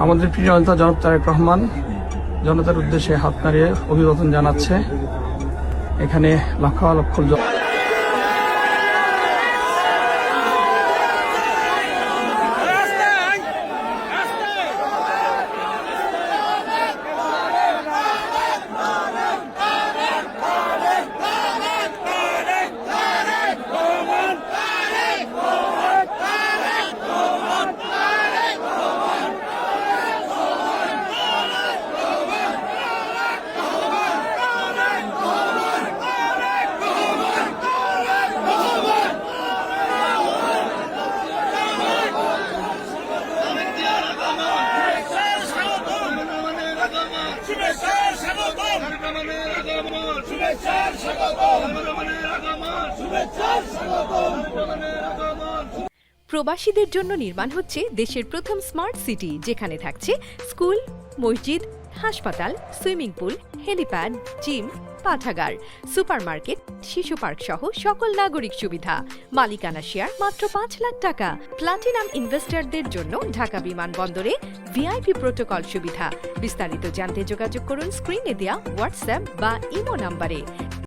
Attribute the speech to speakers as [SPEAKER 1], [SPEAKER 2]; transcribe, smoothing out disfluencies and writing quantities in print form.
[SPEAKER 1] আমাদের প্রিয় নেতা জনাব তারেক রহমান জনতার উদ্দেশ্যে হাত নাড়িয়ে অভিবাদন জানাচ্ছে। এখানে লক্ষ লক্ষ
[SPEAKER 2] প্রবাসীদের জন্য নির্মাণ হচ্ছে দেশের প্রথম স্মার্ট সিটি, যেখানে থাকছে স্কুল, মসজিদ, হাসপাতাল, সুইমিং পুল, হেলিপ্যাড, জিম, পাঠাগার, সুপারমার্কেট, শিশু পার্ক সহ সকল নাগরিক সুবিধা। মালিকানা শেয়ার মাত্র ৫ লাখ টাকা। প্লাটিনাম ইনভেস্টরদের জন্য ঢাকা বিমানবন্দরে ভিআইপি প্রোটোকল সুবিধা। বিস্তারিত জানতে যোগাযোগ করুন স্ক্রিনে দেয়া হোয়াটসঅ্যাপ বা ইমো নাম্বারে।